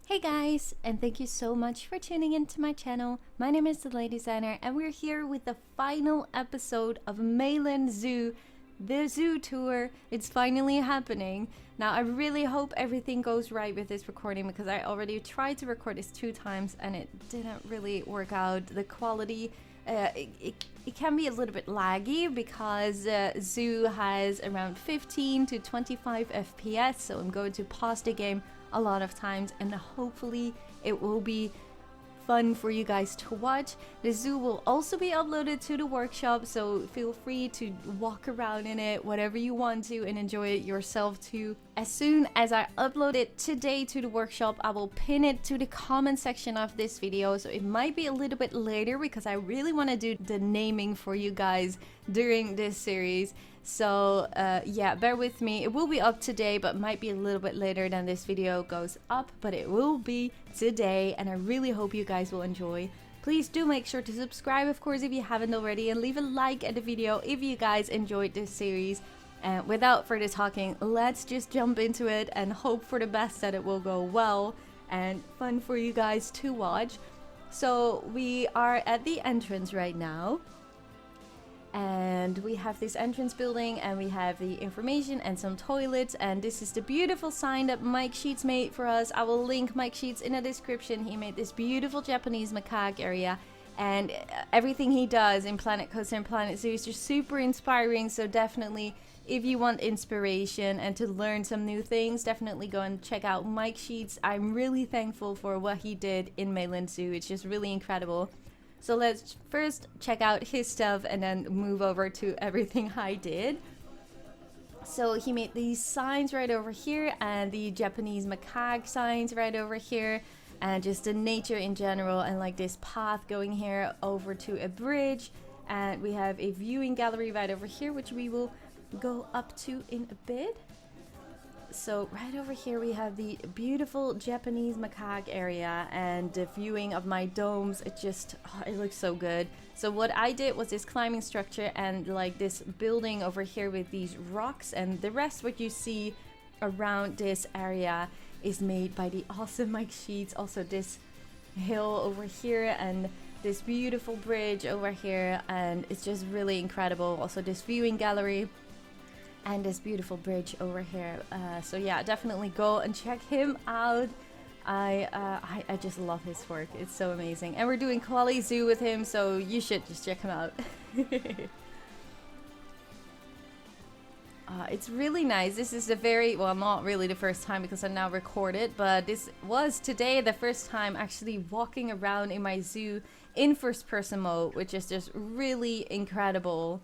Hey guys, and thank you so much for tuning into my channel. My name is DeLadysigner, and we're here with the final episode of Meilin Zoo, the zoo tour. It's finally happening. Now, I really hope everything goes right with this recording because I already tried to record this 2 times and it didn't really work out. The quality, it can be a little bit laggy because Zoo has around 15 to 25 FPS, so I'm going to pause the game a lot of times and hopefully it will be fun for you guys to watch. The zoo will also be uploaded to the workshop, so feel free to walk around in it whatever you want to and enjoy it yourself too. As soon as I upload it today to the workshop, I will pin it to the comment section of this video, so it might be a little bit later because I really want to do the naming for you guys during this series. So yeah, bear with me. It will be up today, but might be a little bit later than this video goes up, but it will be today, and I really hope you guys will enjoy. Please do make sure to subscribe, of course, if you haven't already, and leave a like at the video if you guys enjoyed this series. And without further talking, let's just jump into it and hope for the best that it will go well and fun for you guys to watch. So we are at the entrance right now. And we have this entrance building and we have the information and some toilets, and this is the beautiful sign that Mike Sheets made for us. I will link Mike Sheets in the description. He made this beautiful Japanese macaque area, and everything he does in Planet Coaster and Planet Zoo is just super inspiring. So definitely, if you want inspiration and to learn some new things, definitely go and check out Mike Sheets. I'm really thankful for what he did in Meilin Zoo. It's just really incredible. So let's first check out his stuff and then move over to everything I did. So he made these signs right over here and the Japanese macaque signs right over here, and just the nature in general, and like this path going here over to a bridge, and we have a viewing gallery right over here which we will go up to in a bit. So right over here we have the beautiful Japanese macaque area and the viewing of my domes. It just, it looks so good. So what I did was this climbing structure and like this building over here with these rocks, and the rest what you see around this area is made by the awesome Mike Sheets. Also this hill over here and this beautiful bridge over here, and it's just really incredible. Also this viewing gallery and this beautiful bridge over here. So yeah, definitely go and check him out. I just love his work. It's so amazing. And we're doing Koali Zoo with him, so you should just check him out. It's really nice. This is the very, well, not really the first time because I now record it, but this was today the first time actually walking around in my zoo in first person mode, which is just really incredible.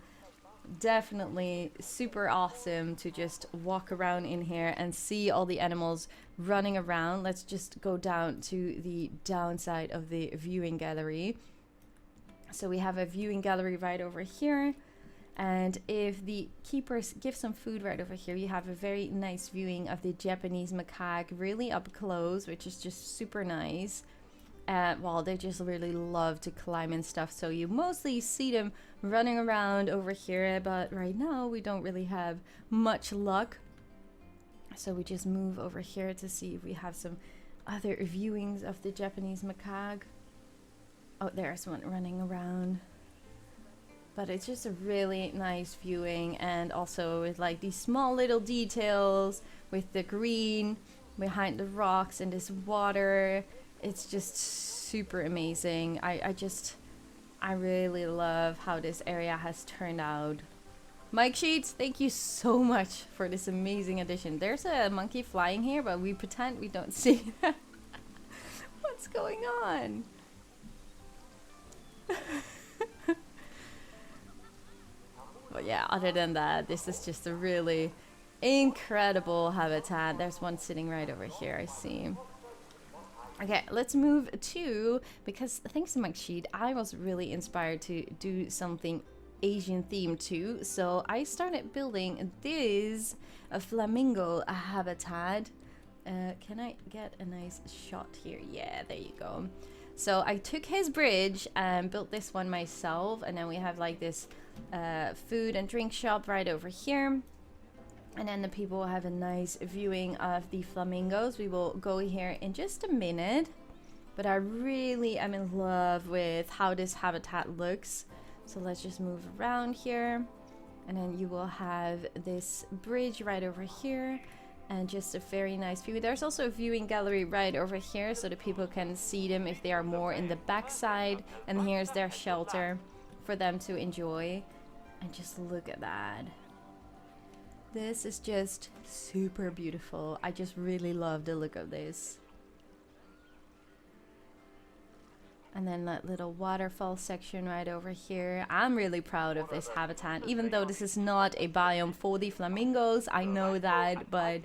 Definitely super awesome to just walk around in here and see all the animals running around. Let's just go down to the downside of the viewing gallery. So we have a viewing gallery right over here, and if the keepers give some food right over here, you have a very nice viewing of the Japanese macaque really up close, which is just super nice. Well, they just really love to climb and stuff, so you mostly see them running around over here, but right now we don't really have much luck. So we just move over here to see if we have some other viewings of the Japanese macaque. Oh, there's one running around. But it's just a really nice viewing, and also with like these small little details with the green behind the rocks and this water. It's just super amazing. I really love how this area has turned out. Mike Sheets, thank you so much for this amazing addition. There's a monkey flying here, but we pretend we don't see that. What's going on? But yeah, other than that, this is just a really incredible habitat. There's one sitting right over here, I see. Okay, let's move to, because thanks to Mike Sheet, I was really inspired to do something Asian themed too. So I started building this flamingo habitat. Can I get a nice shot here? Yeah, there you go. So I took his bridge and built this one myself, and then we have like this food and drink shop right over here. And then the people will have a nice viewing of the flamingos. We will go here in just a minute. But I really am in love with how this habitat looks. So let's just move around here. And then you will have this bridge right over here. And just a very nice view. There's also a viewing gallery right over here, so the people can see them if they are more in the backside. And here's their shelter for them to enjoy. And just look at that. This is just super beautiful. I just really love the look of this. And then that little waterfall section right over here. I'm really proud of this habitat, even though this is not a biome for the flamingos. I know that, but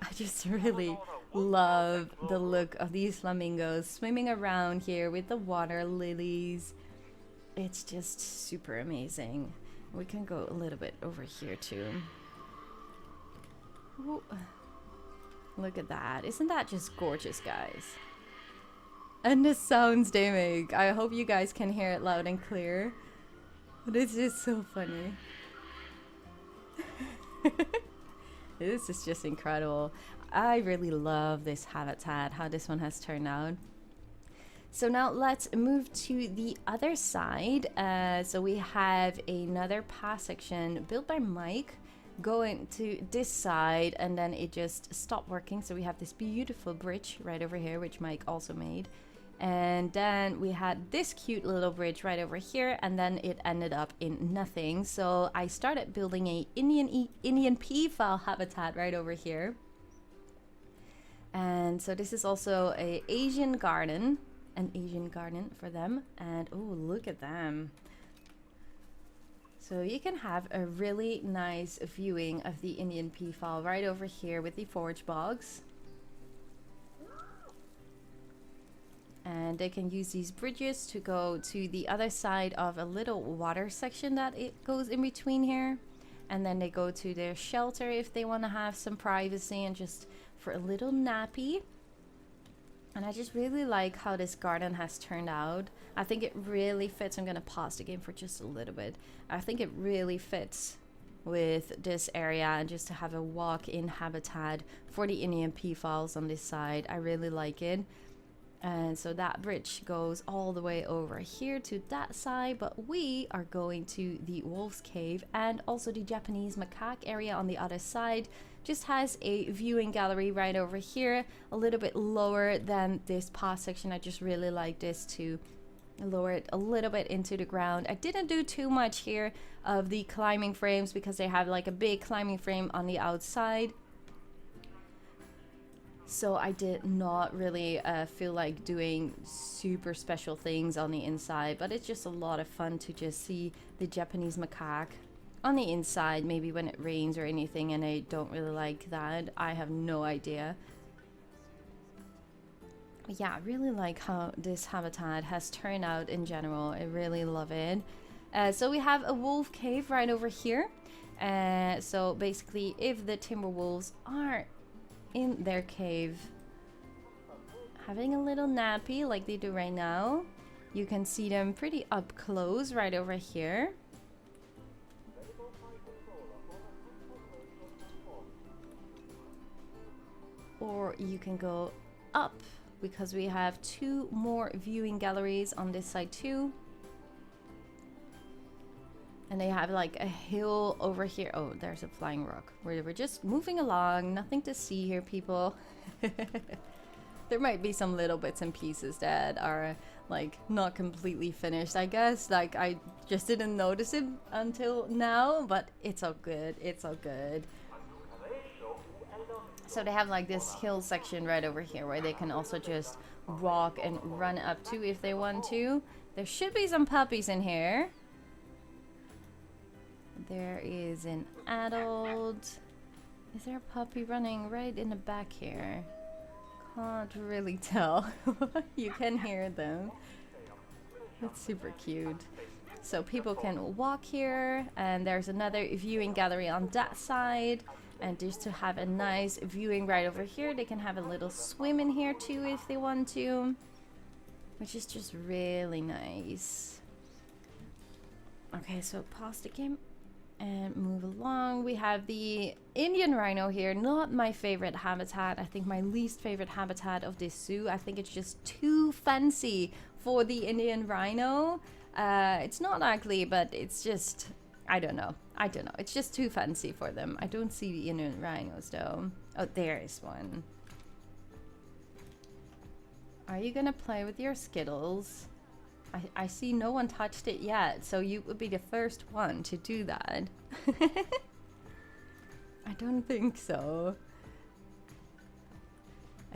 I just really love the look of these flamingos swimming around here with the water lilies. It's just super amazing. We can go a little bit over here too. Ooh. Look at that. Isn't that just gorgeous, guys? And the sounds they make. I hope you guys can hear it loud and clear. But it's just so funny. This is just incredible. I really love this habitat, how this one has turned out. So now let's move to the other side. So we have another path section built by Mike going to this side, and then it just stopped working. So we have this beautiful bridge right over here, which Mike also made. And then we had this cute little bridge right over here, and then it ended up in nothing. So I started building a Indian peafowl habitat right over here. And so this is also an Asian garden for them. And oh, look at them. So you can have a really nice viewing of the Indian peafowl right over here with the forage bogs. And they can use these bridges to go to the other side of a little water section that it goes in between here. And then they go to their shelter if they want to have some privacy and just for a little nappy. And I just really like how this garden has turned out. I think it really fits. I'm going to pause the game for just a little bit. I think it really fits with this area, and just to have a walk-in habitat for the Indian peafowls on this side. I really like it. And so that bridge goes all the way over here to that side, but we are going to the wolf's cave, and also the Japanese macaque area on the other side just has a viewing gallery right over here, a little bit lower than this path section. I just really like this to lower it a little bit into the ground. I didn't do too much here of the climbing frames because they have like a big climbing frame on the outside. So I did not really feel like doing super special things on the inside, but it's just a lot of fun to just see the Japanese macaque on the inside, maybe when it rains or anything, and I don't really like that. I have no idea. But yeah, I really like how this habitat has turned out in general. I really love it. So we have a wolf cave right over here. So basically, if the timber wolves are in their cave having a little nappy like they do right now, you can see them pretty up close right over here. Or you can go up because we have two more viewing galleries on this side too. And they have like a hill over here. Oh, there's a flying rock. We're just moving along. Nothing to see here, people. There might be some little bits and pieces that are like not completely finished, I guess. Like I just didn't notice it until now, but it's all good. It's all good. So they have like this hill section right over here where they can also just walk and run up to if they want to. There should be some puppies in here. There is an adult. Is there a puppy running right in the back here? Can't really tell. You can hear them. That's super cute. So people can walk here, and there's another viewing gallery on that side. And just to have a nice viewing right over here, they can have a little swim in here too if they want to, which is just really nice. Okay, so pause the game. And move along. We have the Indian rhino here. Not my favorite habitat. I think my least favorite habitat of this zoo. I think it's just too fancy for the Indian rhino. It's not ugly, but it's just, I don't know. It's just too fancy for them. I don't see the Indian rhinos though. Oh, there is one. Are you gonna play with your Skittles? I see no one touched it yet, so you would be the first one to do that. I don't think so.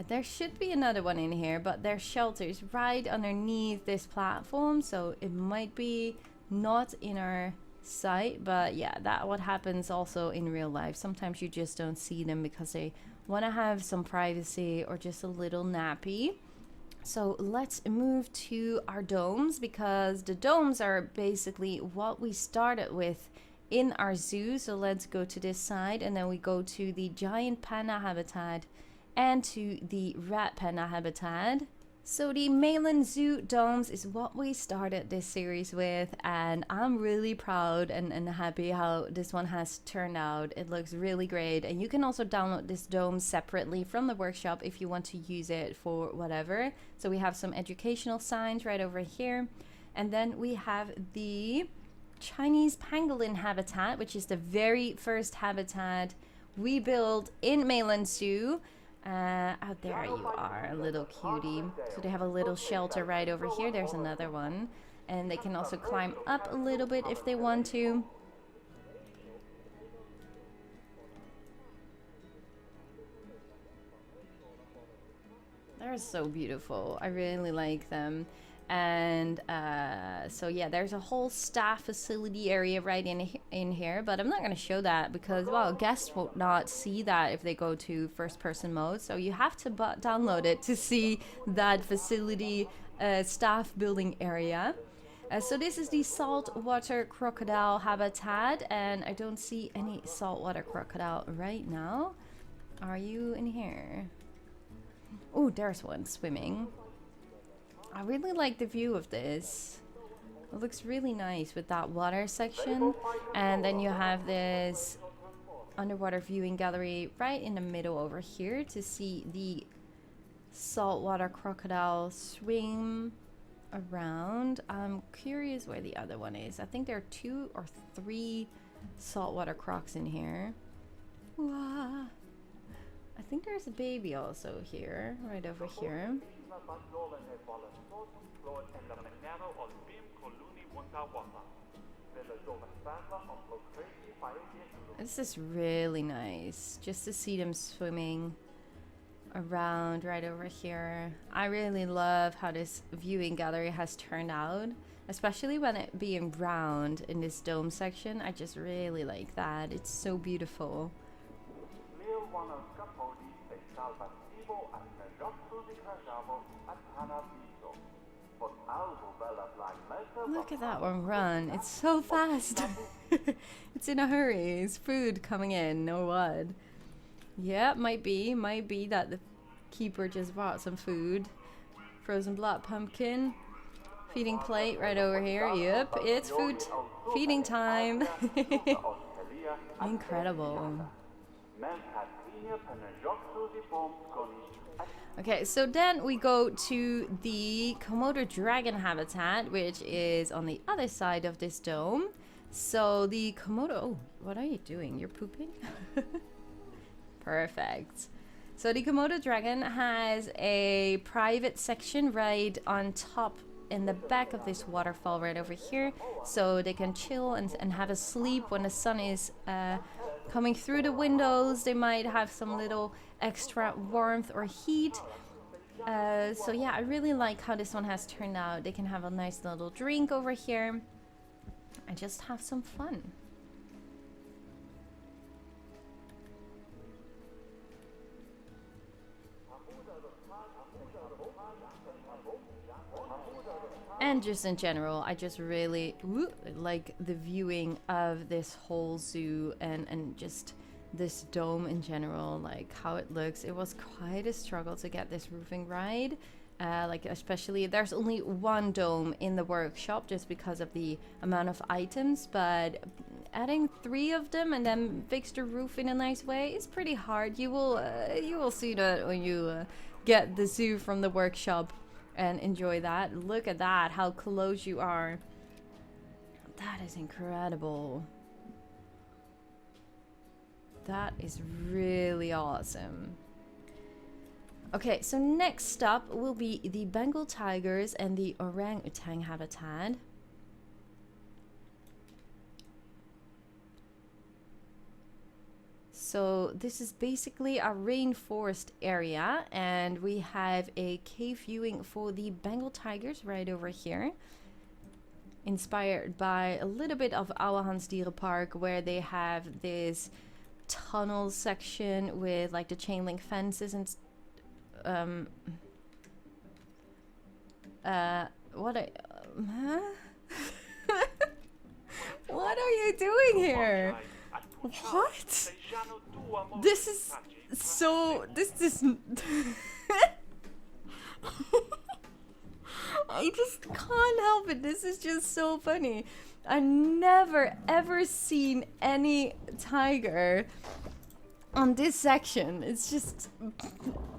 There should be another one in here, but their shelter is right underneath this platform, so it might be not in our sight. But yeah, that's what happens also in real life. Sometimes you just don't see them because they want to have some privacy or just a little nappy. So let's move to our domes, because the domes are basically what we started with in our zoo. So let's go to this side, and then we go to the giant panda habitat and to the rat panda habitat. So the Meilin Zoo domes is what we started this series with, and I'm really proud and happy how this one has turned out. It looks really great, and you can also download this dome separately from the workshop if you want to use it for whatever. So we have some educational signs right over here, and then we have the Chinese pangolin habitat, which is the very first habitat we built in Meilin Zoo. Out there you are, a little cutie. So they have a little shelter right over here. There's another one, and they can also climb up a little bit if they want to. They're so beautiful. I really like them. And so yeah, there's a whole staff facility area right in here, but I'm not going to show that because, well, guests will not see that if they go to first person mode. So you have to download it to see that facility staff building area. So this is the saltwater crocodile habitat, and I don't see any saltwater crocodile right now. Are you in here? Oh, there's one swimming. I really like the view of this. It looks really nice with that water section. And then you have this underwater viewing gallery right in the middle over here to see the saltwater crocodile swim around. I'm curious where the other one is. I think there are 2 or 3 saltwater crocs in here. Wow. I think there's a baby also here, right over here. This is really nice, just to see them swimming around right over here. I really love how this viewing gallery has turned out, especially when it being round in this dome section. I just really like that. It's so beautiful. Look at that one run. It's so fast. It's in a hurry. Is food coming in or what? Yeah, might be that the keeper just brought some food. Frozen blood pumpkin. Feeding plate right over here. Yep, it's food feeding time. Incredible. Okay, so then we go to the Komodo dragon habitat, which is on the other side of this dome. So the Komodo... Oh, what are you doing? You're pooping? Perfect. So the Komodo dragon has a private section right on top in the back of this waterfall right over here. So they can chill and have a sleep when the sun is coming through the windows. They might have some little extra warmth or heat. So yeah, I really like how this one has turned out. They can have a nice little drink over here and just have some fun. And just in general, I just really like the viewing of this whole zoo and just this dome in general, like how it looks. It was quite a struggle to get this roofing right. Like especially, there's only one dome in the workshop just because of the amount of items, but adding 3 of them and then fix the roof in a nice way is pretty hard. You will see that when you get the zoo from the workshop and enjoy that. Look at that, how close you are. That is incredible. That is really awesome. Okay, so next up will be the Bengal tigers and the orangutan habitat. So this is basically a rainforest area, and we have a cave viewing for the Bengal tigers right over here. Inspired by a little bit of Auerhansdierenpark, where they have this tunnel section with like the chain link fences and what what are you doing here? What? This is so... This is... I just can't help it. This is just so funny. I've never ever seen any tiger on this section. It's just...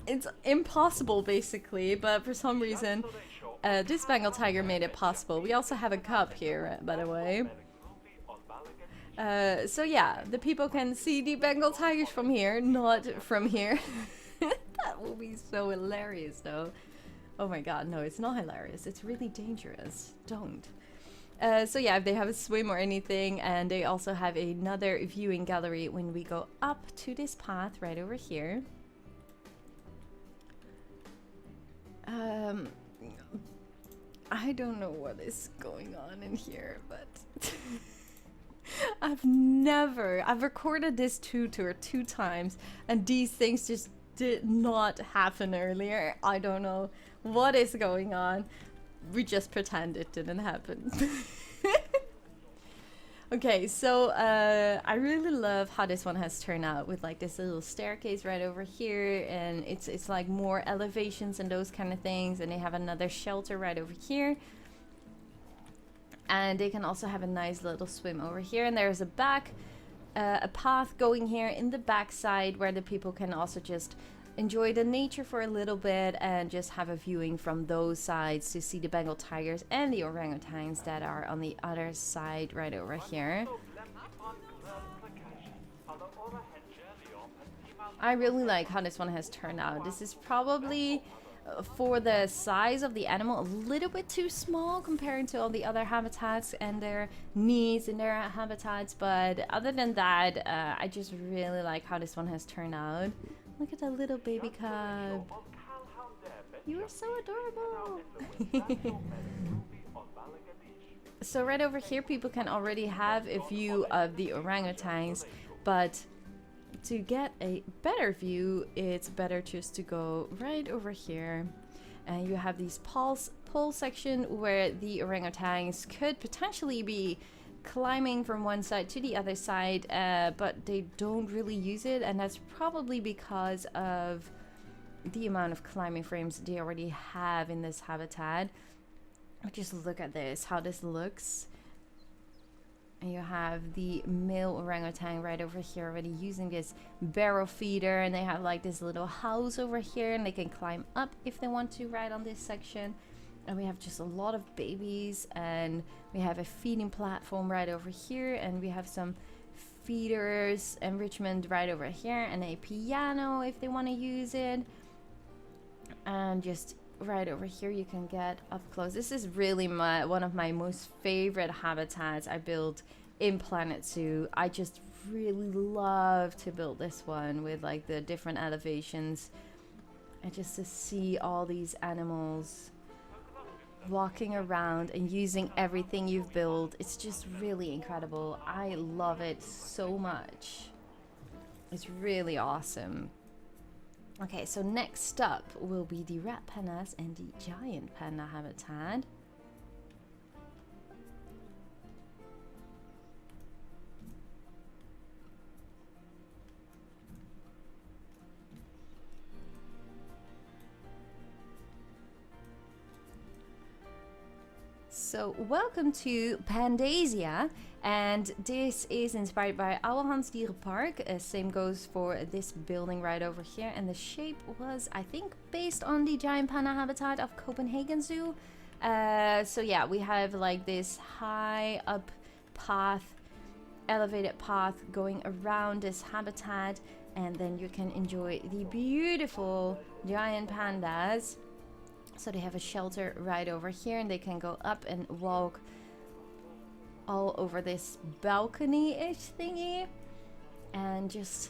It's impossible, basically. But for some reason, this Bengal tiger made it possible. We also have a cub here, by the way. So yeah, the people can see the Bengal tigers from here, not from here. That will be so hilarious, though. Oh my god, no, it's not hilarious. It's really dangerous. Don't. So yeah, if they have a swim or anything, and they also have another viewing gallery when we go up to this path right over here. I don't know what is going on in here, but I've recorded this tour 2 times, and these things just did not happen earlier. I don't know what is going on. We just pretend it didn't happen. Okay, so I really love how this one has turned out with like this little staircase right over here, and it's like more elevations and those kind of things, and they have another shelter right over here. And they can also have a nice little swim over here, and there's a path going here in the back side where the people can also just enjoy the nature for a little bit and just have a viewing from those sides to see the Bengal tigers and the orangutans that are on the other side right over here. I really like how this one has turned out. This is probably, for the size of the animal, a little bit too small compared to all the other habitats and their needs in their habitats, but other than that, I just really like how this one has turned out. Look at that little baby cub. You are so adorable. So right over here, people can already have a view of the orangutans, but to get a better view, it's better just to go right over here. And you have these pole section where the orangutans could potentially be climbing from one side to the other side, but they don't really use it, and that's probably because of the amount of climbing frames they already have in this habitat. Just look at this, how this looks. And you have the male orangutan right over here already using this barrel feeder, and they have like this little house over here, and they can climb up if they want to right on this section. And we have just a lot of babies, and we have a feeding platform right over here, and we have some feeders enrichment right over here, and a piano if they want to use it. And just right over here you can get up close. This is really one of my most favorite habitats I built in Planet Zoo. I just really love to build this one with like the different elevations, and just to see all these animals walking around and using everything you've built. It's just really incredible. I love it so much. It's really awesome. Okay, so next up will be the rat pandas and the giant panda habitat. So welcome to Pandasia, and this is inspired by Ouwehands Dierenpark. Same goes for this building right over here, and the shape was, I think, based on the giant panda habitat of Copenhagen Zoo. So yeah, we have like this high up path, elevated path going around this habitat, and then you can enjoy the beautiful giant pandas. So they have a shelter right over here, and they can go up and walk all over this balcony-ish thingy and just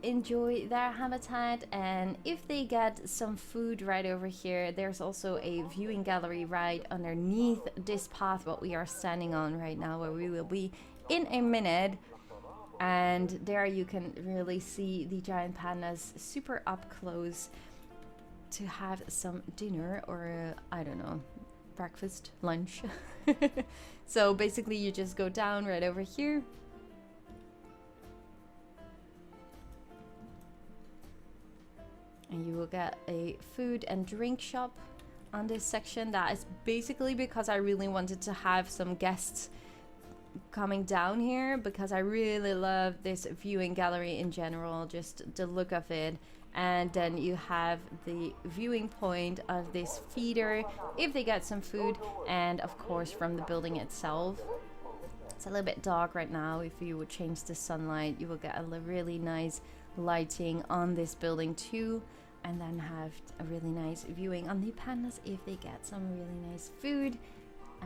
enjoy their habitat. And if they get some food right over here, there's also a viewing gallery right underneath this path what we are standing on right now, where we will be in a minute. And there you can really see the giant pandas super up close to have some dinner or I don't know, breakfast, lunch. So basically you just go down right over here and you will get a food and drink shop on this section. That is basically because I really wanted to have some guests coming down here, because I really love this viewing gallery in general, just the look of it. And then you have the viewing point of this feeder if they get some food, and of course from the building itself. It's a little bit dark right now. If you would change the sunlight, you will get a really nice lighting on this building too, and then have a really nice viewing on the pandas if they get some really nice food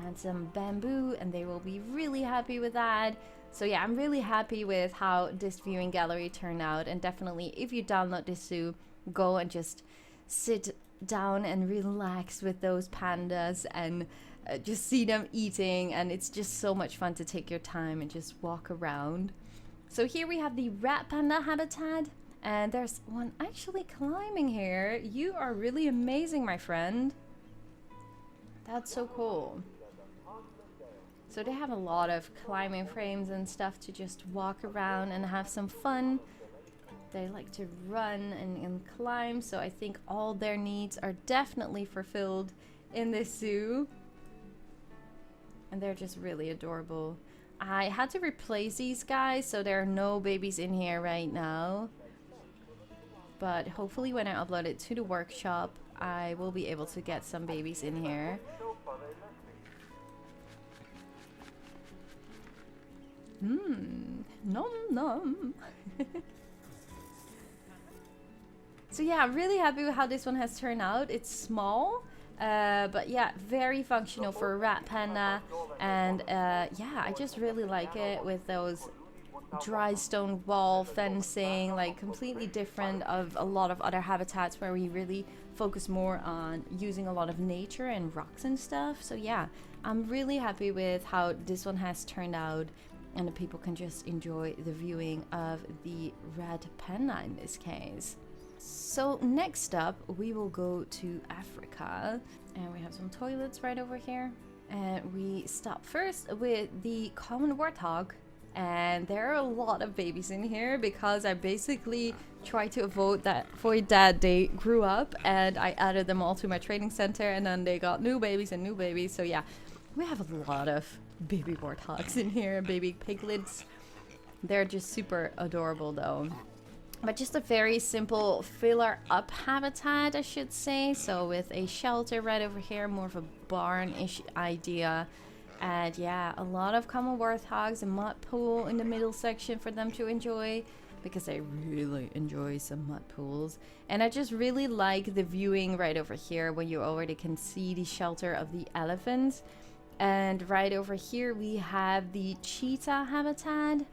and some bamboo, and they will be really happy with that. So yeah, I'm really happy with how this viewing gallery turned out, and definitely if you download this zoo, go and just sit down and relax with those pandas and just see them eating, and it's just so much fun to take your time and just walk around. So here we have the rat panda habitat, and there's one actually climbing here. You are really amazing, my friend. That's so cool. So they have a lot of climbing frames and stuff to just walk around and have some fun. They like to run and climb, so I think all their needs are definitely fulfilled in this zoo. And they're just really adorable. I had to replace these guys, so there are no babies in here right now. But hopefully when I upload it to the workshop, I will be able to get some babies in here. Nom nom. So yeah, I'm really happy with how this one has turned out. It's small, but yeah, very functional for a rat panda. And yeah, I just really like it with those dry stone wall fencing, like completely different of a lot of other habitats where we really focus more on using a lot of nature and rocks and stuff. So yeah, I'm really happy with how this one has turned out, and the people can just enjoy the viewing of the red panda in this case. So next up we will go to Africa, and we have some toilets right over here, and we stop first with the common warthog. And there are a lot of babies in here because I basically try to avoid that they grew up, and I added them all to my training center, and then they got new babies and new babies. So yeah, we have a lot of baby warthogs in here, baby piglets. They're just super adorable though. But just a very simple filler up habitat, I should say. So with a shelter right over here, more of a barn-ish idea. And yeah, a lot of common warthogs, a mud pool in the middle section for them to enjoy, because I really enjoy some mud pools. And I just really like the viewing right over here when you already can see the shelter of the elephants. And right over here we have the cheetah habitat.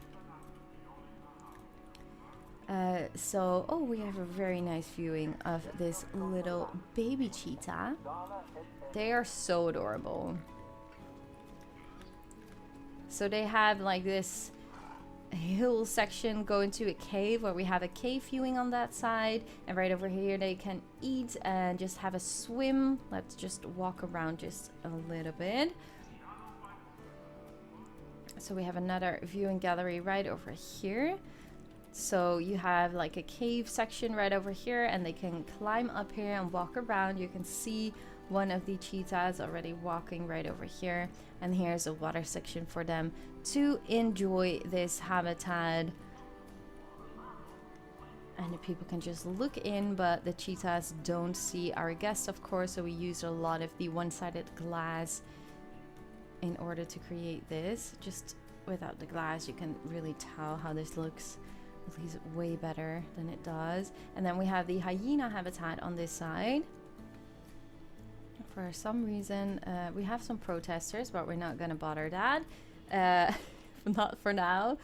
Oh, we have a very nice viewing of this little baby cheetah. They are so adorable. So they have like this hill section going to a cave, where we have a cave viewing on that side, and right over here they can eat and just have a swim. Let's just walk around just a little bit. So we have another viewing gallery right over here So you have like a cave section right over here, and they can climb up here and walk around. You can see one of the cheetahs already walking right over here, and here's a water section for them to enjoy this habitat. And the people can just look in, but the cheetahs don't see our guests, of course, so we used a lot of the one-sided glass in order to create this. Just without the glass, you can really tell how this looks. At least way better than it does. And then we have the hyena habitat on this side. For some reason, we have some protesters, but we're not gonna bother that. Not for now.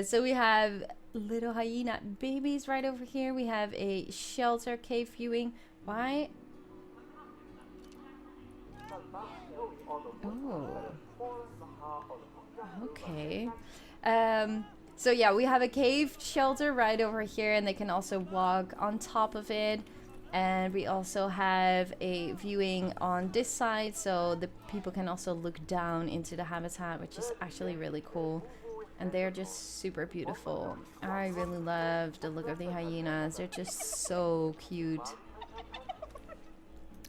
So we have little hyena babies right over here. We have a shelter cave viewing. Why? Oh. Okay. So yeah, we have a cave shelter right over here, and they can also walk on top of it. And we also have a viewing on this side, so the people can also look down into the habitat, which is actually really cool. And they're just super beautiful. I really love the look of the hyenas. They're just so cute.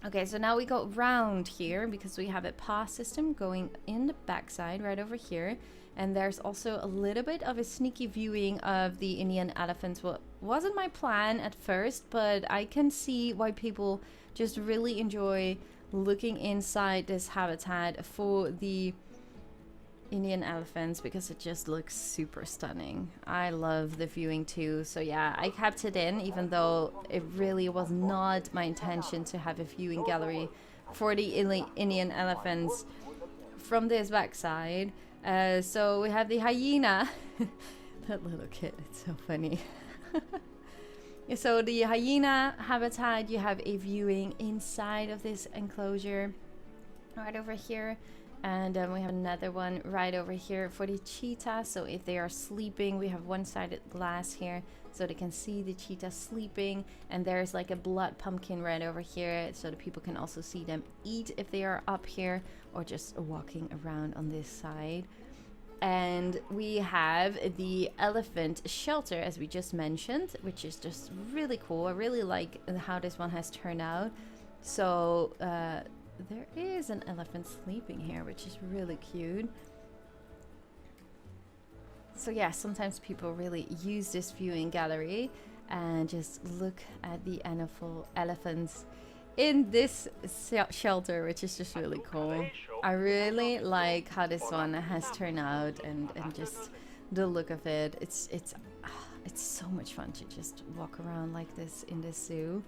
Okay, so now we go round here because we have a pass system going in the backside right over here. And there's also a little bit of a sneaky viewing of the Indian elephants. Well, wasn't my plan at first, but I can see why people just really enjoy looking inside this habitat for the Indian elephants, because it just looks super stunning. I love the viewing too. So yeah, I kept it in, even though it really was not my intention to have a viewing gallery for the Indian elephants from this backside. So we have the hyena. That little kid, it's so funny. So the hyena habitat, you have a viewing inside of this enclosure right over here. And then we have another one right over here for the cheetah. So if they are sleeping, we have one-sided glass here so they can see the cheetah sleeping. And there's like a blood pumpkin right over here, so the people can also see them eat if they are up here or just walking around on this side. And we have the elephant shelter, as we just mentioned, which is just really cool. I really like how this one has turned out. So there is an elephant sleeping here, which is really cute. So yeah, sometimes people really use this viewing gallery and just look at the elephants in this shelter, which is just really cool. I really like how this one has turned out, and just the look of it. It's so much fun to just walk around like this in this zoo.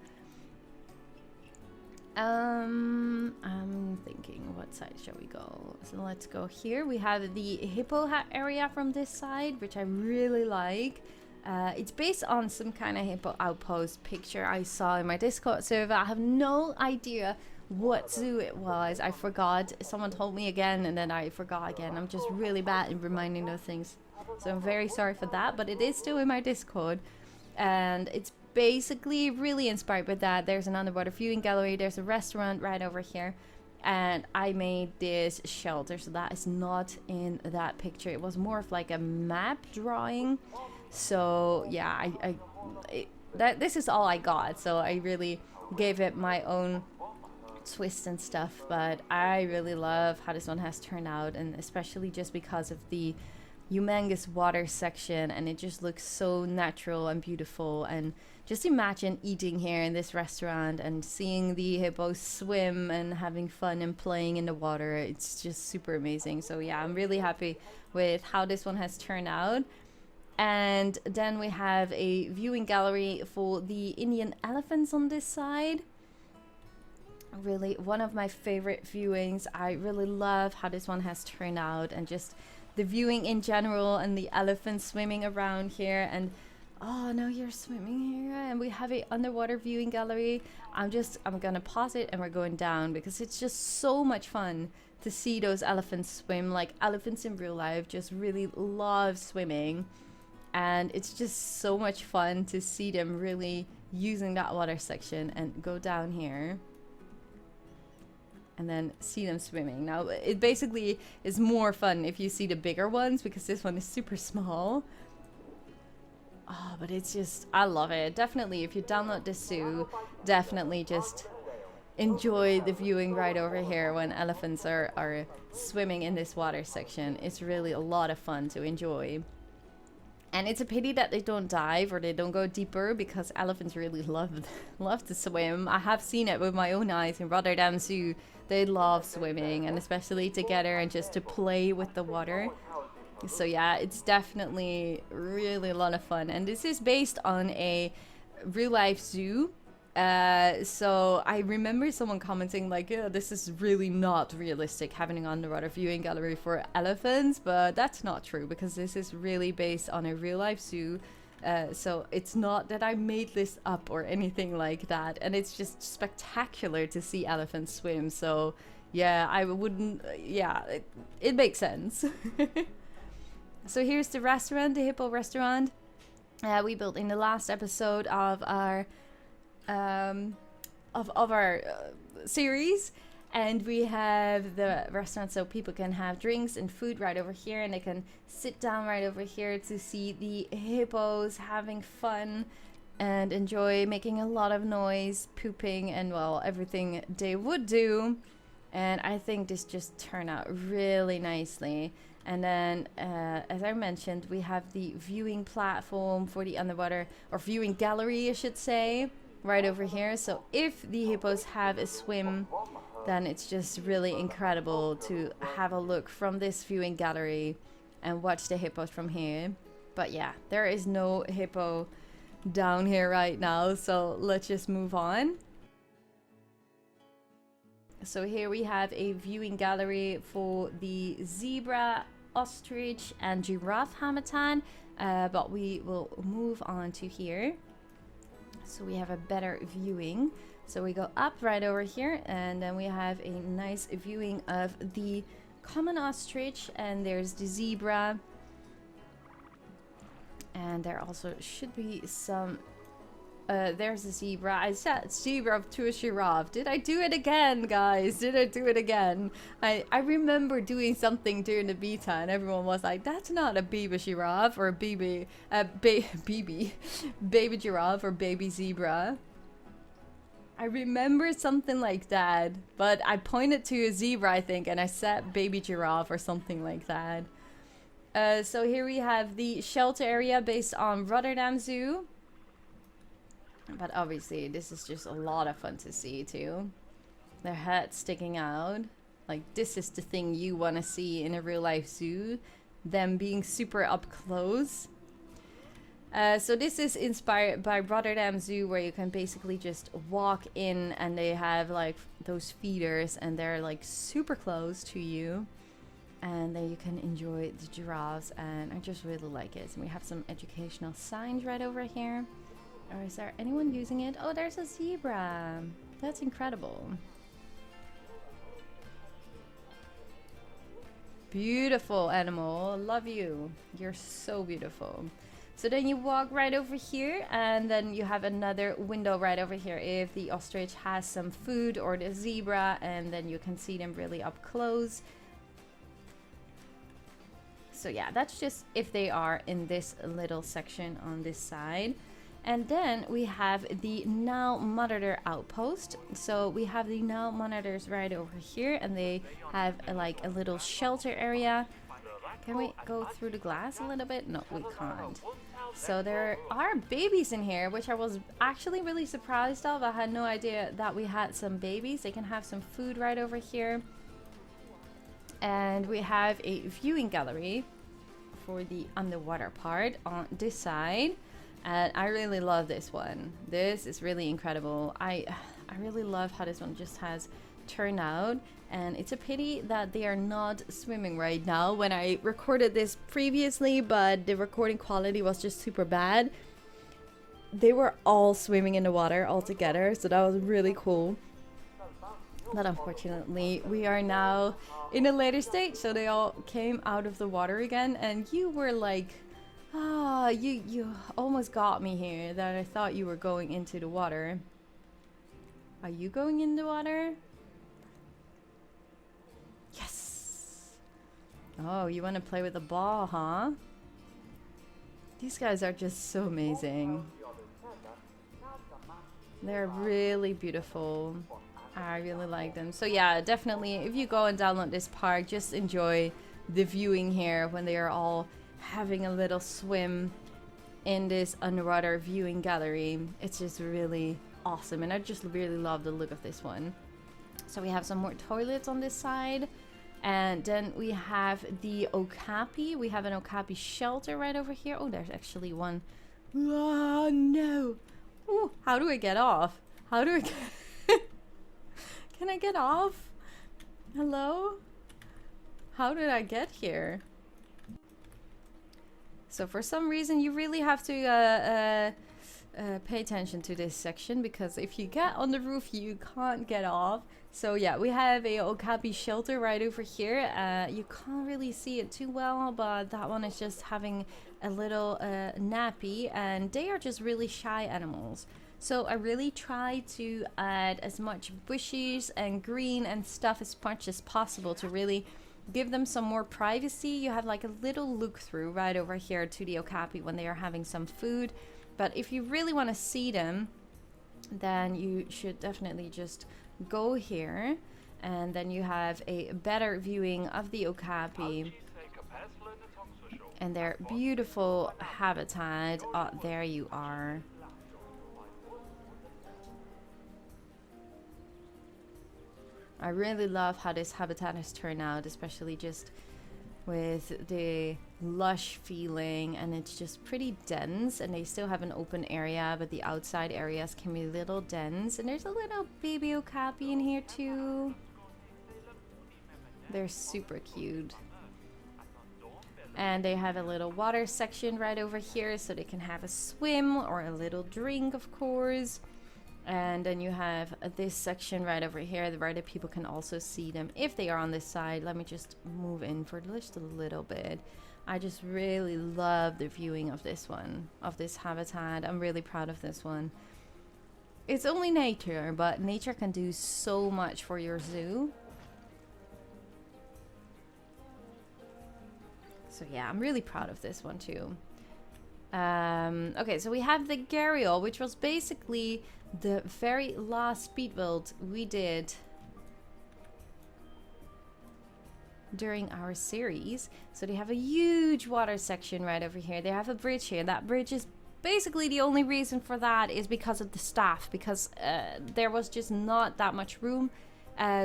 I'm thinking, what side shall we go? So let's go here. We have the hippo area from this side, which I really like. It's based on some kind of hippo outpost picture I saw in my Discord server. I have no idea what zoo it was. I forgot. Someone told me again, and then I forgot again. I'm just really bad in reminding those things. So I'm very sorry for that, but it is still in my Discord. And it's basically really inspired by that. There's an underwater viewing gallery. There's a restaurant right over here. And I made this shelter, so that is not in that picture. It was more of like a map drawing. So yeah, this is all I got. So I really gave it my own twist and stuff. But I really love how this one has turned out, and especially just because of the humongous water section, and it just looks so natural and beautiful. And just imagine eating here in this restaurant and seeing the hippos swim and having fun and playing in the water. It's just super amazing. So yeah, I'm really happy with how this one has turned out. And then we have a viewing gallery for the Indian elephants on this side. Really one of my favorite viewings. I really love how this one has turned out, and just the viewing in general, and the elephants swimming around here. And oh no, you're swimming here. And we have a underwater viewing gallery. I'm gonna pause it and we're going down, because it's just so much fun to see those elephants swim. Like, elephants in real life just really love swimming, and it's just so much fun to see them really using that water section. And go down here and then see them swimming. Now, it basically is more fun if you see the bigger ones, because this one is super small. Oh, but it's just, I love it. Definitely, if you download the zoo, definitely just enjoy the viewing right over here when elephants are swimming in this water section. It's really a lot of fun to enjoy. And it's a pity that they don't dive or they don't go deeper, because elephants really love to swim. I have seen it with my own eyes in Rotterdam Zoo. They love swimming, and especially together and just to play with the water. So yeah, it's definitely really a lot of fun. And this is based on a real life zoo. So I remember someone commenting like, yeah, this is really not realistic, having an underwater viewing gallery for elephants, but that's not true, because this is really based on a real life zoo. So it's not that I made this up or anything like that, and it's just spectacular to see elephants swim. So yeah, I wouldn't, yeah, it makes sense. So here's the restaurant, the Hippo restaurant. We built in the last episode of our series, and we have the restaurant so people can have drinks and food right over here, and they can sit down right over here to see the hippos having fun and enjoy making a lot of noise, pooping, and well, everything they would do. And I think this just turned out really nicely. And then, as I mentioned, we have the viewing platform for the underwater, or viewing gallery, I should say, right over here. So if the hippos have a swim, then it's just really incredible to have a look from this viewing gallery and watch the hippos from here. But yeah, there is no hippo down here right now, so let's just move on. So here we have a viewing gallery for the zebra, ostrich, and giraffe habitat, but we will move on to here. So we have a better viewing. So we go up right over here, and then we have a nice viewing of the common ostrich, and there's the zebra. And there also should be some... there's a zebra. I said zebra to a giraffe. Did I do it again, guys? Did I do it again? I remember doing something during the beta, and everyone was like, that's not a baby giraffe or a baby giraffe or baby zebra. I remember something like that, but I pointed to a zebra, I think, and I said baby giraffe or something like that. So here we have the shelter area based on Rotterdam Zoo. But obviously, this is just a lot of fun to see too. Their heads sticking out. Like, this is the thing you want to see in a real life zoo. Them being super up close. So this is inspired by Rotterdam Zoo, where you can basically just walk in and they have like those feeders and they're like super close to you. And then you can enjoy the giraffes, and I just really like it. And we have some educational signs right over here. Or is there anyone using it? Oh, there's a zebra. That's incredible. Beautiful animal. Love you. You're so beautiful. So then you walk right over here, and then you have another window right over here if the ostrich has some food, or the zebra, and then you can see them really up close. So yeah, that's just if they are in this little section on this side. And then we have the Nile Monitor outpost. So we have the Nile Monitors right over here, and they have like a little shelter area. Can we go through the glass a little bit? No, we can't. So there are babies in here, which I was actually really surprised of. I had no idea that we had some babies. They can have some food right over here. And we have a viewing gallery for the underwater part on this side. And I really love this one. This is really incredible. I really love how this one just has turned out. And it's a pity that they are not swimming right now when I recorded this previously, but the recording quality was just super bad. They were all swimming in the water all together, so that was really cool. But unfortunately, we are now in a later stage, so they all came out of the water again, and you were like, ah, you almost got me here, that I thought you were going into the water. Are you going in the water? Yes! Oh, you want to play with the ball, huh? These guys are just so amazing. They're really beautiful. I really like them. So yeah, definitely if you go and download this park, just enjoy the viewing here when they are all having a little swim in this underwater viewing gallery. It's just really awesome, and I just really love the look of this one. So we have some more toilets on this side, and then we have the Okapi. We have an Okapi shelter right over here. Oh, there's actually one. Oh no. Ooh, how do I get off? How do I get Can I get off? Hello? How did I get here? So for some reason you really have to pay attention to this section, because if you get on the roof you can't get off. So yeah, we have a Okapi shelter right over here. You can't really see it too well, but that one is just having a little nappy, and they are just really shy animals. So I really try to add as much bushes and green and stuff as much as possible to really give them some more privacy. You have like a little look through right over here to the Okapi when they are having some food. But if you really want to see them, then you should definitely just go here, and then you have a better viewing of the Okapi and their beautiful habitat. Oh, there you are. I really love how this habitat has turned out, especially just with the lush feeling, and it's just pretty dense, and they still have an open area, but the outside areas can be a little dense. And there's a little baby Okapi in here too. They're super cute. And they have a little water section right over here, so they can have a swim or a little drink, of course. And then you have this section right over here where the people can also see them if they are on this side. Let me just move in for just a little bit. I just really love the viewing of this one, of this habitat. I'm really proud of this one. It's only nature, but nature can do so much for your zoo. So yeah, I'm really proud of this one too. Okay, so we have the Gharial, which was basically the very last speed build we did during our series. So they have a huge water section right over here. They have a bridge here. That bridge is basically the only reason for that is because of the staff, because there was just not that much room.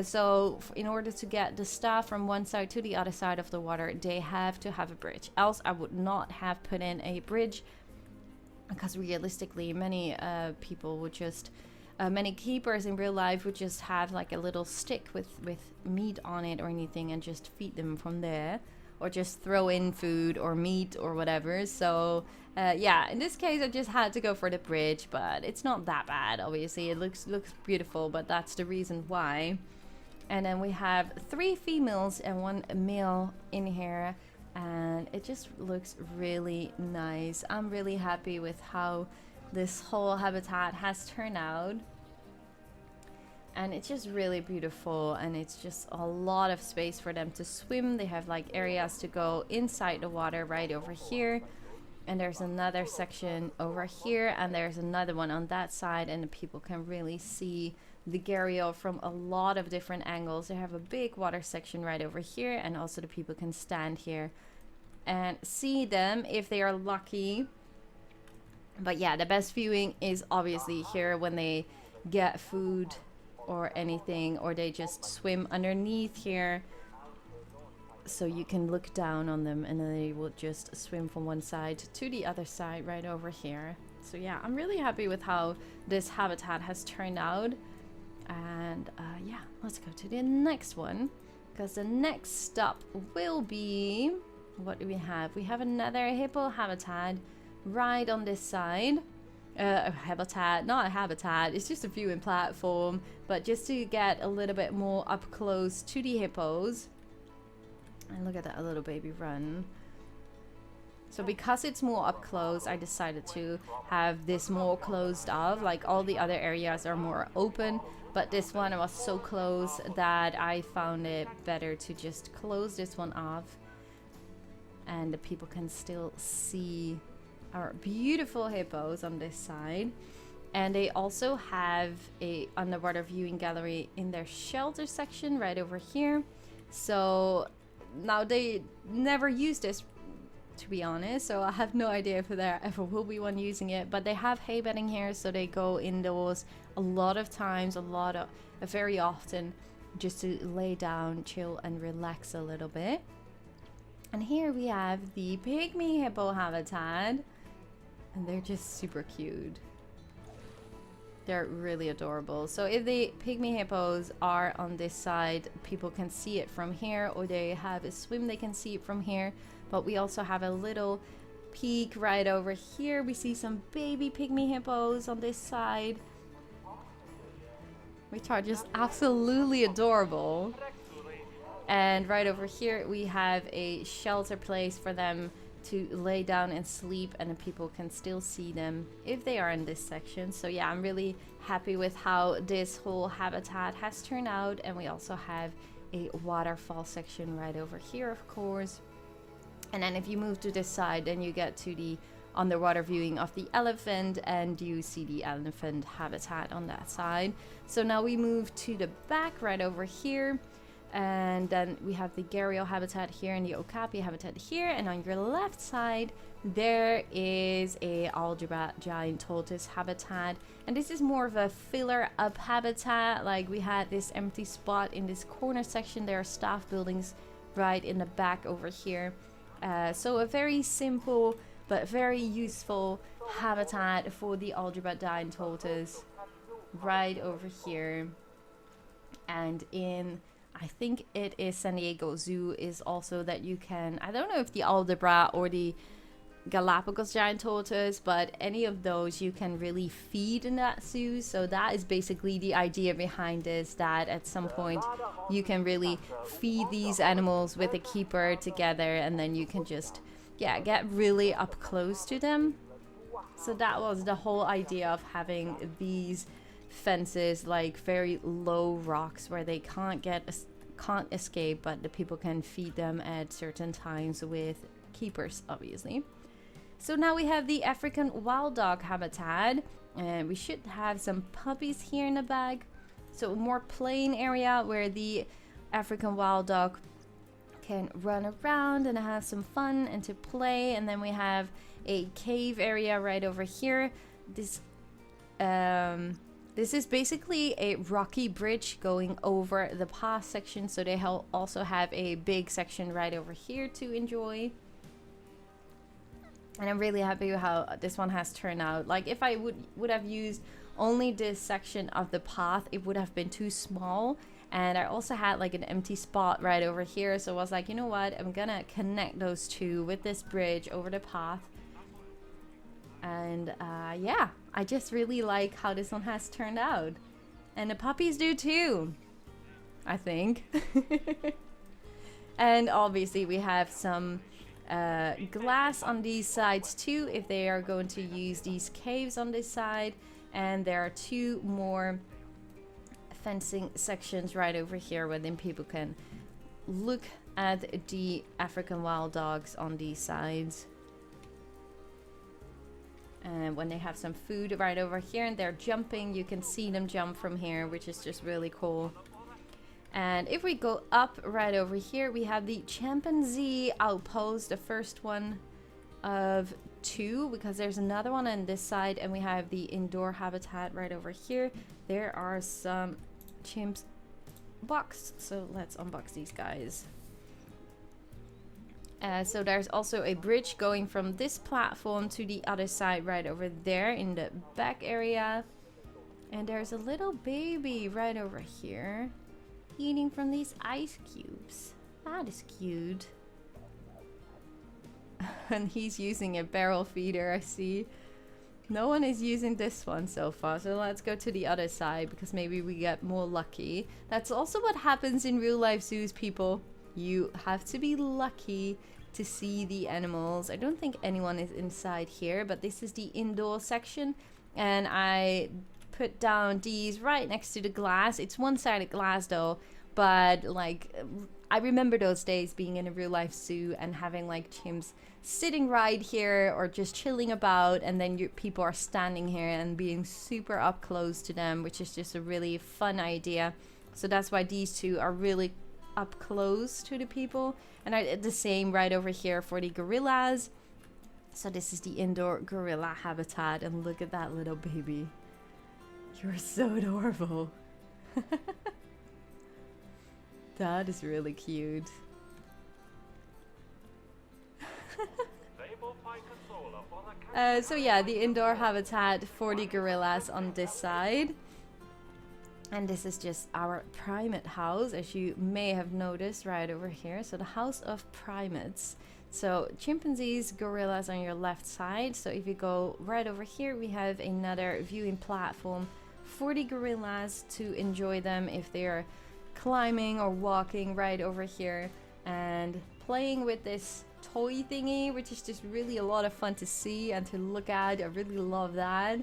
So in order to get the staff from one side to the other side of the water, they have to have a bridge. Else I would not have put in a bridge, because realistically many people would just many keepers in real life would just have like a little stick with meat on it or anything and just feed them from there, or just throw in food or meat or whatever. So yeah, in this case I just had to go for the bridge, but it's not that bad. Obviously it looks beautiful, but that's the reason why. And then we have 3 females and 1 male in here, and it just looks really nice. I'm really happy with how this whole habitat has turned out, and it's just really beautiful, and it's just a lot of space for them to swim. They have like areas to go inside the water right over here, and there's another section over here, and there's another one on that side, and the people can really see the Gharial from a lot of different angles. They have a big water section right over here, and also the people can stand here and see them if they are lucky. But yeah, the best viewing is obviously here when they get food or anything, or they just swim underneath here, so you can look down on them, and then they will just swim from one side to the other side right over here. So yeah, I'm really happy with how this habitat has turned out. And yeah, let's go to the next one, because the next stop will be, what do we have? We have another hippo habitat right on this side. Habitat, not a habitat, it's just a viewing platform, but just to get a little bit more up close to the hippos. And look at that little baby run. So because it's more up close, I decided to have this more closed off. Like all the other areas are more open, but this one was so close that I found it better to just close this one off, and the people can still see our beautiful hippos on this side. And they also have a underwater viewing gallery in their shelter section right over here. So now they never use this, to be honest, so I have no idea if there ever will be one using it, but they have hay bedding here, so they go indoors a lot of times, very often, just to lay down, chill and relax a little bit. And here we have the Pygmy Hippo habitat, and they're just super cute. They're really adorable. So if the Pygmy Hippos are on this side, people can see it from here, or they have a swim, they can see it from here. But we also have a little peek right over here. We see some baby Pygmy Hippos on this side, which are just absolutely adorable. And right over here we have a shelter place for them to lay down and sleep, and then people can still see them if they are in this section. So yeah, I'm really happy with how this whole habitat has turned out. And we also have a waterfall section right over here, of course. And then if you move to this side, then you get to the underwater viewing of the elephant, and you see the elephant habitat on that side. So now we move to the back right over here. And then we have the Gharial habitat here and the Okapi habitat here. And on your left side, there is a Aldabra giant tortoise habitat. And this is more of a filler up habitat. Like, we had this empty spot in this corner section. There are staff buildings right in the back over here. So a very simple but very useful habitat for the Aldabra giant tortoise right over here. And in, I think it is San Diego Zoo, is also that you can, I don't know if the Aldabra or the Galapagos giant tortoise, but any of those you can really feed in that zoo. So that is basically the idea behind this, that at some point you can really feed these animals with a keeper together, and then you can just, yeah, get really up close to them. So that was the whole idea of having these fences, like very low rocks where they can't escape, but the people can feed them at certain times with keepers, obviously. So now we have the African wild dog habitat, and we should have some puppies here in the bag. So a more plain area where the African wild dog can run around and have some fun and to play. And then we have a cave area right over here. This is basically a rocky bridge going over the path section, so they also have a big section right over here to enjoy. And I'm really happy with how this one has turned out. Like, if I would have used only this section of the path, it would have been too small. And I also had like an empty spot right over here, so I was like, you know what, I'm gonna connect those two with this bridge over the path. And yeah, I just really like how this one has turned out. And the puppies do too, I think. And obviously we have some glass on these sides too, if they are going to use these caves on this side. And there are two more fencing sections right over here where then people can look at the African wild dogs on these sides. And when they have some food right over here and they're jumping, you can see them jump from here, which is just really cool. And if we go up right over here, we have the chimpanzee outpost, the first one of two, because there's another one on this side, and we have the indoor habitat right over here. There are some chimps boxed, so let's unbox these guys. So there's also a bridge going from this platform to the other side right over there in the back area. And there's a little baby right over here eating from these ice cubes. That is cute. And he's using a barrel feeder, I see. No one is using this one so far, so let's go to the other side because maybe we get more lucky. That's also what happens in real life zoos, people. You have to be lucky to see the animals. I don't think anyone is inside here, but this is the indoor section, and I put down these right next to the glass. It's one-sided glass though, but like I remember those days being in a real life zoo and having like chimps sitting right here or just chilling about, and then people are standing here and being super up close to them, which is just a really fun idea. So that's why these two are really up close to the people. And I did the same right over here for the gorillas. So this is the indoor gorilla habitat, and look at that little baby. You're so adorable. That is really cute. So yeah, the indoor habitat for the gorillas on this side. And this is just our primate house, as you may have noticed right over here. So the house of primates. So chimpanzees, gorillas on your left side. So if you go right over here, we have another viewing platform for the gorillas to enjoy them if they're climbing or walking right over here and playing with this toy thingy, which is just really a lot of fun to see and to look at. I really love that.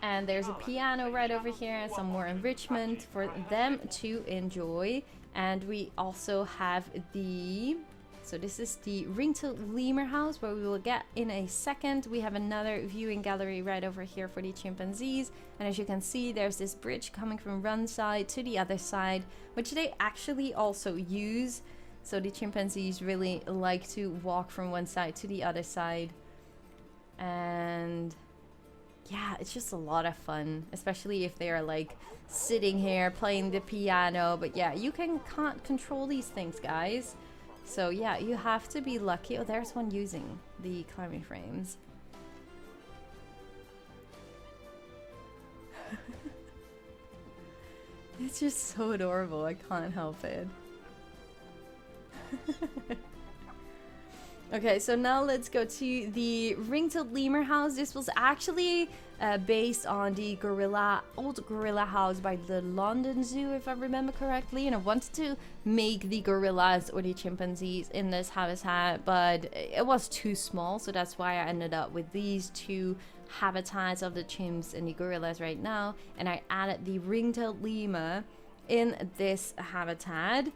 And there's a piano right over here and some more enrichment for them to enjoy. And we also have the... So this is the Ringtailed Lemur house, where we will get in a second. We have another viewing gallery right over here for the chimpanzees. And as you can see, there's this bridge coming from one side to the other side, which they actually also use. So the chimpanzees really like to walk from one side to the other side. And yeah, it's just a lot of fun, especially if they are like sitting here playing the piano. But yeah, you can't control these things, guys. So yeah, you have to be lucky. Oh, there's one using the climbing frames. It's just so adorable. I can't help it. Okay, so now let's go to the Ringtailed Lemur house. This was actually based on the old gorilla house by the London Zoo, if I remember correctly. And I wanted to make the gorillas or the chimpanzees in this habitat, but it was too small. So that's why I ended up with these two habitats of the chimps and the gorillas right now. And I added the Ringtailed Lemur in this habitat.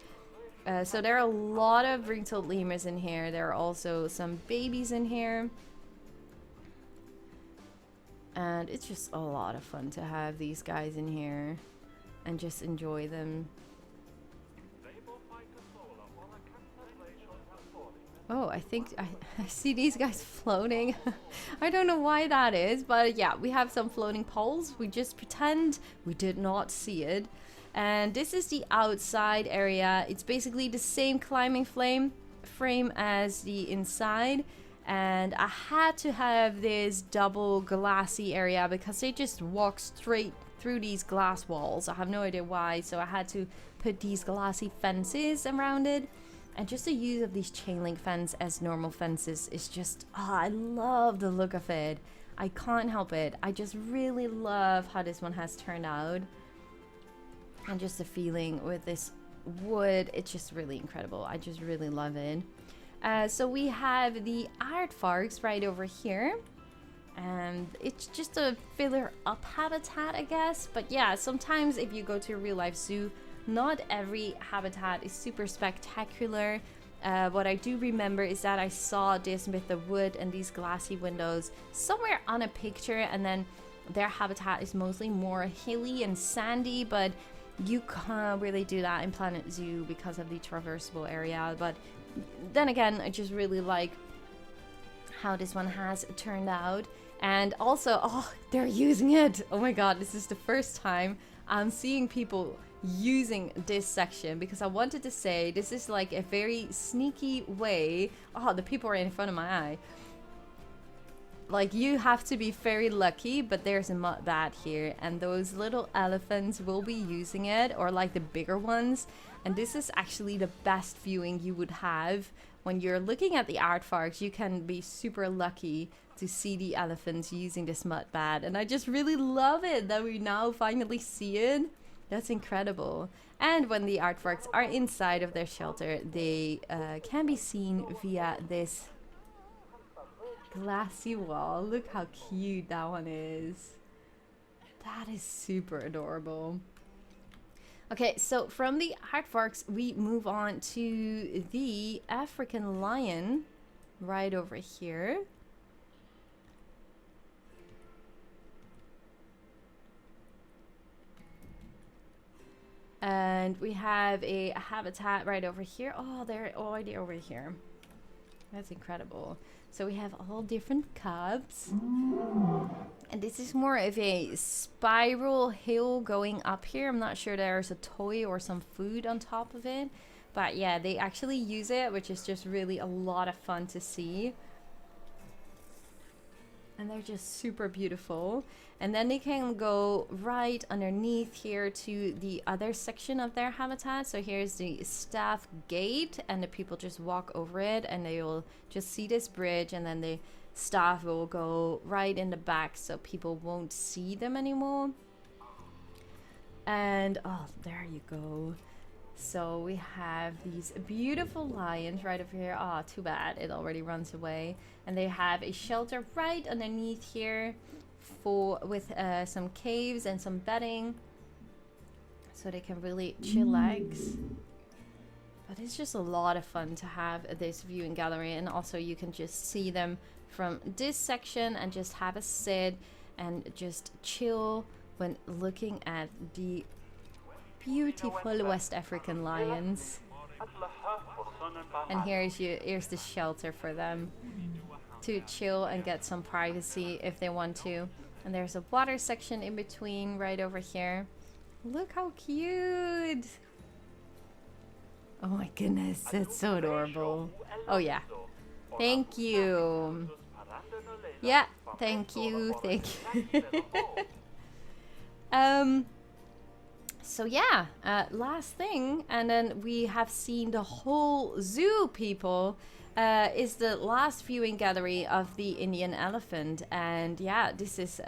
So there are a lot of ringtailed lemurs in here. There are also some babies in here. And it's just a lot of fun to have these guys in here and just enjoy them. Oh, I think I see these guys floating. I don't know why that is, but yeah, we have some floating poles. We just pretend we did not see it. And this is the outside area. It's basically the same climbing frame as the inside. And I had to have this double glassy area because they just walk straight through these glass walls. I have no idea why, so I had to put these glassy fences around it. And just the use of these chain link fence as normal fences is just, I love the look of it. I can't help it. I just really love how this one has turned out. And just the feeling with this wood, it's just really incredible. I just really love it. So we have the Aardvarks right over here. And it's just a filler up habitat, I guess. But yeah, sometimes if you go to a real life zoo, not every habitat is super spectacular. What I do remember is that I saw this with the wood and these glassy windows somewhere on a picture, and then their habitat is mostly more hilly and sandy, but you can't really do that in Planet Zoo because of the traversable area. But then again, I just really like how this one has turned out. And also, oh, they're using it. Oh my god, this is the first time I'm seeing people using this section, because I wanted to say this is like a very sneaky way. Oh, the people are in front of my eye. Like, you have to be very lucky, but there's a mud bat here, and those little elephants will be using it, or like the bigger ones. And this is actually the best viewing you would have when you're looking at the aardvarks. You can be super lucky to see the elephants using this mud bat, and I just really love it that we now finally see it. That's incredible. And when the aardvarks are inside of their shelter, they can be seen via this glassy wall. Look how cute that one is. That is super adorable. Okay, so from the aardvarks, we move on to the African lion right over here. And we have a habitat right over here. Oh, they're already over here. That's incredible. So we have all different cubs. And this is more of a spiral hill going up here. I'm not sure there's a toy or some food on top of it. But yeah, they actually use it, which is just really a lot of fun to see. And they're just super beautiful. And then they can go right underneath here to the other section of their habitat. So here's the staff gate, and the people just walk over it, and they will just see this bridge, and then the staff will go right in the back so people won't see them anymore. And oh, there you go. So we have these beautiful lions right over here. Oh, too bad, it already runs away. And they have a shelter right underneath here with some caves and some bedding, so they can really chillax. But it's just a lot of fun to have this viewing gallery, and also you can just see them from this section and just have a sit and just chill when looking at the beautiful West African lions. And here's the shelter for them to chill and get some privacy if they want to. And there's a water section in between right over here. Look how cute! Oh my goodness, that's so adorable. Oh yeah. Thank you. Yeah, thank you, thank you. So yeah, last thing, and then we have seen the whole zoo, people, is the last viewing gallery of the Indian elephant. And yeah, this is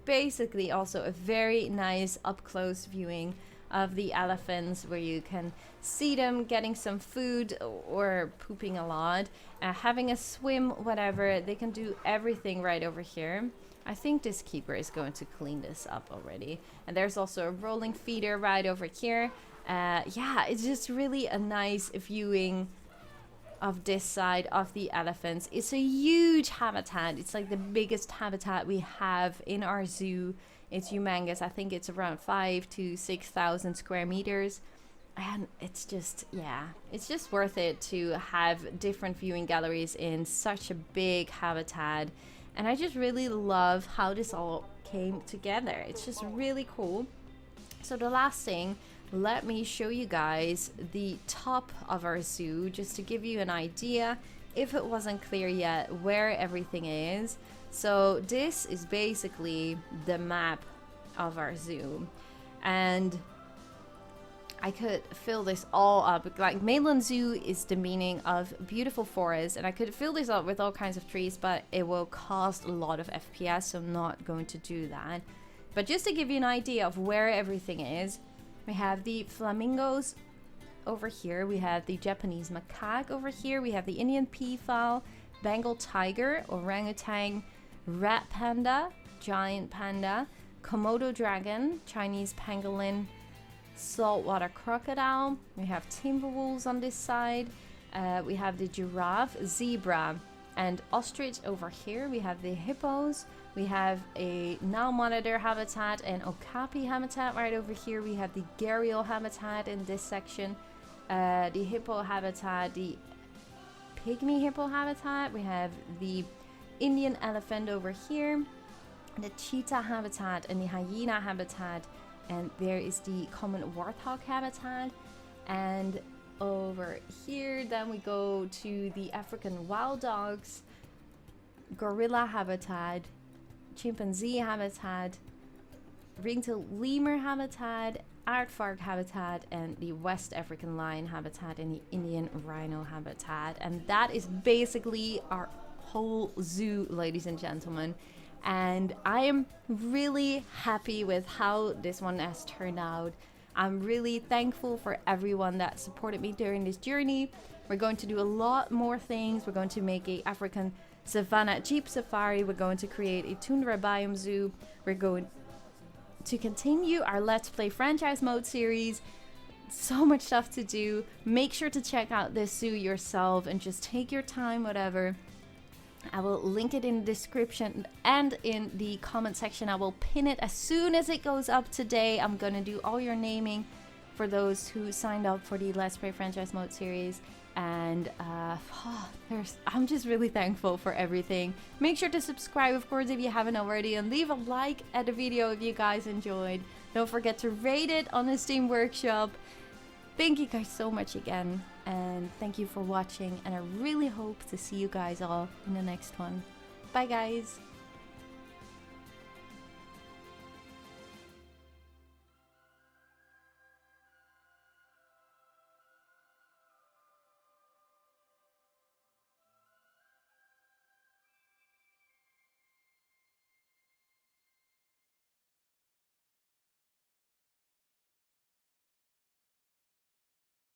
basically also a very nice up-close viewing of the elephants, where you can see them getting some food or pooping a lot, having a swim, whatever. They can do everything right over here. I think this keeper is going to clean this up already. And there's also a rolling feeder right over here. Yeah, it's just really a nice viewing of this side of the elephants. It's a huge habitat. It's like the biggest habitat we have in our zoo. It's humongous. I think it's around 5,000 to 6,000 square meters. And it's just, yeah, it's just worth it to have different viewing galleries in such a big habitat. And I just really love how this all came together. It's just really cool. So the last thing, let me show you guys the top of our zoo, just to give you an idea, if it wasn't clear yet, where everything is. So this is basically the map of our zoo. And I could fill this all up. Like, Meilin Zoo is the meaning of beautiful forest, and I could fill this up with all kinds of trees, but it will cost a lot of FPS, so I'm not going to do that. But just to give you an idea of where everything is, we have the flamingos over here, we have the Japanese macaque over here, we have the Indian peafowl, Bengal tiger, orangutan, rat panda, giant panda, Komodo dragon, Chinese pangolin, saltwater crocodile. We have timber wolves on this side. We have the giraffe, zebra, and ostrich over here. We have the hippos. We have a Nile Monitor habitat and Okapi habitat right over here. We have the Gharial habitat in this section. The hippo habitat, the Pygmy Hippo habitat. We have the Indian elephant over here, the cheetah habitat, and the hyena habitat. And there is the common warthog habitat. And over here, then we go to the African wild dogs, gorilla habitat, chimpanzee habitat, ringtailed lemur habitat, Aardvark habitat, and the West African lion habitat, and the Indian rhino habitat. And that is basically our whole zoo, ladies and gentlemen. And I am really happy with how this one has turned out. I'm really thankful for everyone that supported me during this journey. We're going to do a lot more things. We're going to make a African savanna jeep safari. We're going to create a tundra biome zoo. We're going to continue our Let's Play franchise mode series. so much stuff to do. Make sure to check out this zoo yourself and just take your time, whatever. I will link it in the description and in the comment section. I will pin it as soon as it goes up today. I'm gonna do all your naming for those who signed up for the Let's Play franchise mode series. And I'm just really thankful for everything. Make sure to subscribe, of course, if you haven't already, and leave a like at the video if you guys enjoyed. Don't forget to rate it on the Steam Workshop. Thank you guys so much again, and thank you for watching, and I really hope to see you guys all in the next one. Bye guys!